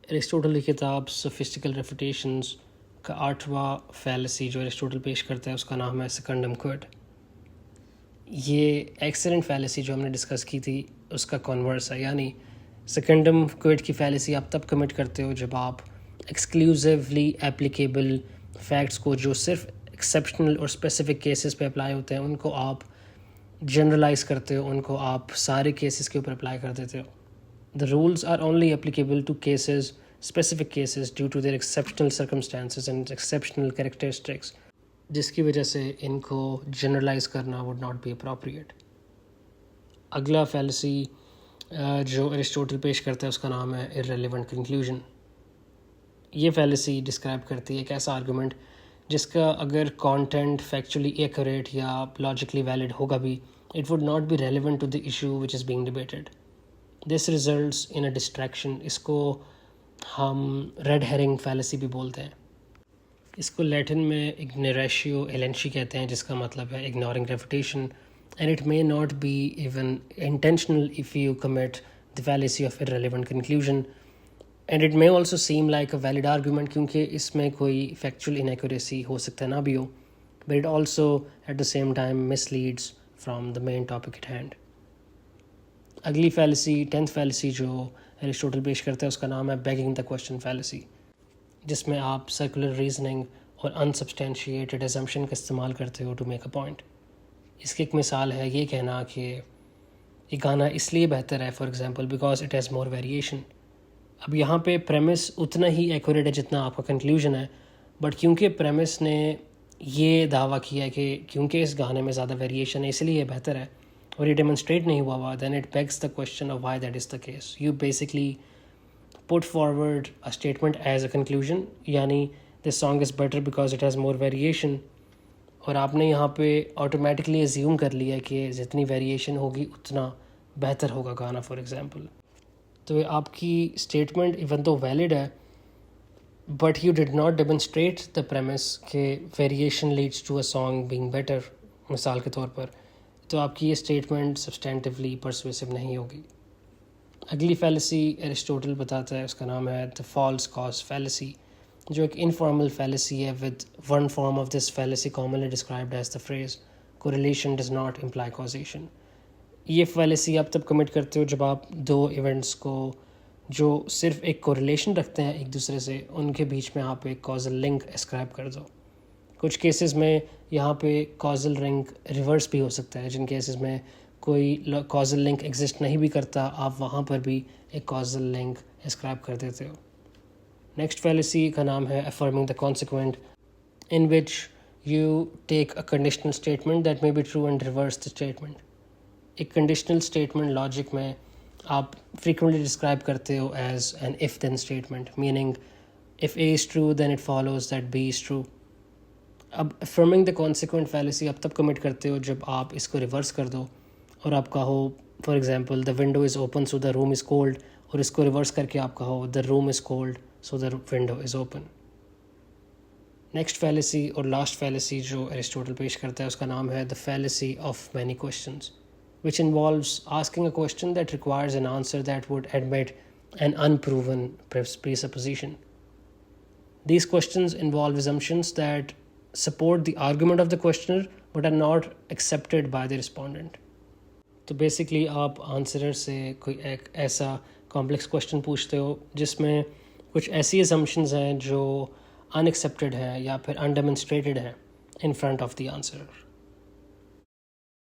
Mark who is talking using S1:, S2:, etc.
S1: Aristotle کی کتاب سوفسٹیکل ریفیوٹیشنز کا 8واں فیلسی جو ایرسٹوٹل پیش کرتا ہے اس کا نام ہے سیکنڈم کوئٹ. یہ ایکسلنٹ فیلسی جو ہم نے ڈسکس کی تھی اس کا کنورس ہے، یعنی سیکنڈم کوئٹ کی فیلسی آپ تب کمٹ کرتے ہو جب آپ ایکسکلوزیولی اپلیکیبل فیکٹس کو جو صرف ایکسیپشنل اور اسپیسیفک کیسز پہ اپلائی ہوتے ہیں ان کو آپ جنرلائز کرتے ہو، ان کو آپ سارے کیسز کے اوپر اپلائی کر دیتے ہو. The rules are only applicable to cases, specific cases due to their exceptional circumstances and exceptional characteristics, جس کی وجہ سے ان کو جنرلائز کرنا would not be appropriate. اگلا فیلسی جو ایرسٹوٹل پیش کرتا ہے اس کا نام ہے irrelevant conclusion. یہ فیلسی ڈسکرائب کرتی ہے ایک ایسا آرگومنٹ جس کا اگر کانٹینٹ فیکچولی ایکوریٹ یا لاجیکلی ویلڈ ہوگا بھی it would not be relevant to the issue which is being debated. This results in a distraction. اس کو ہم ریڈ ہیرنگ فیلسی بھی بولتے ہیں. اس کو لیٹن میں ignoratio elenchi کہتے ہیں، جس کا مطلب ہے ignoring refutation, and it may not be even intentional if you commit the fallacy of irrelevant conclusion, and it may also seem like a valid argument کیونکہ اس میں کوئی factual inaccuracy ہو سکتا نہ بھی ہو, but it also at the same time misleads from the main topic at hand. اگلی fallacy 10th fallacy جو Aristotle پیش کرتا ہے اس کا نام ہے بیگنگ دا کوشچن فیلسی، جس میں آپ سرکولر ریزننگ اور انسبسٹینشیٹڈ ایزمپشن کا استعمال کرتے ہو ٹو میک اے پوائنٹ. اس کی ایک مثال ہے یہ کہنا کہ یہ گانا اس لیے بہتر ہے for example because it has more variation. اب یہاں پہ پریمس اتنا ہی ایکوریٹ ہے جتنا آپ کا کنکلوژن ہے، بٹ کیونکہ پریمس نے یہ دعویٰ کیا کہ کیونکہ اس گانے میں زیادہ ویریشن ہے اس لیے یہ بہتر ہے اور یہ ڈیمونسٹریٹ نہیں ہوا then it begs the question of why that is the case. You basically put forward a statement as a conclusion، یعنی this song is better because it has more variation، اور آپ نے یہاں پہ آٹومیٹکلی ایزیوم کر لیا کہ جتنی ویریشن ہوگی اتنا بہتر ہوگا گانا فار ایگزامپل. تو یہ آپ کی اسٹیٹمنٹ ایون تو ویلڈ ہے but you did not demonstrate the premise کہ variation leads to a song being better مثال کے طور پر، تو آپ کی یہ اسٹیٹمنٹ سبسٹینٹیولی پرسویسو نہیں ہوگی. اگلی فیلسی ایرسٹوٹل بتاتا ہے، اس کا نام ہے دا فالس کاز فیلسی، جو ایک انفارمل فیلسی ہے with one form of this fallacy commonly described as the phrase correlation does not imply causation. یہ فیلسی آپ تب کمٹ کرتے ہو جب آپ دو ایونٹس کو جو صرف ایک کوریلیشن رکھتے ہیں ایک دوسرے سے ان کے بیچ میں آپ ایک کازل لنک اسکرائب کر دو. کچھ کیسز میں یہاں پہ کازل لنک ریورس بھی ہو سکتا ہے، جن کیسز میں کوئی کازل لنک ایگزسٹ نہیں بھی کرتا آپ وہاں پر بھی ایک کازل لنک اسکرائب کر دیتے ہو. نیکسٹ فیلسی کا نام ہے affirming the consequent, in which you take a conditional statement that may be true and reverse the statement. ایک کنڈیشنل اسٹیٹمنٹ لاجک میں آپ فریکوینٹلی ڈسکرائب کرتے ہو as an if then statement, meaning if a is true then it follows that b is true. اب affirming the consequent fallacy آپ تب commit کرتے ہو جب آپ اس کو ریورس کر دو اور آپ کہو for example the window is open so the room is cold, اور اس کو ریورس کر کے آپ کہو the room is cold so the window is open. Next fallacy اور لاسٹ فیلسی جو ایرسٹوٹل پیش کرتا ہے اس کا نام ہے the fallacy of many questions, which involves asking a question that requires an answer that would admit an unproven presupposition. These questions involve assumptions that support the argument of the questioner but are not accepted by the respondent. تو basically آپ آنسرر سے کوئی ایک ایسا complex question پوچھتے ہو جس میں کچھ ایسی assumptions ہیں جو ان ایکسیپٹیڈ ہیں یا پھر ان ڈیمونسٹریٹڈ ہیں ان فرنٹ آف دی آنسرر.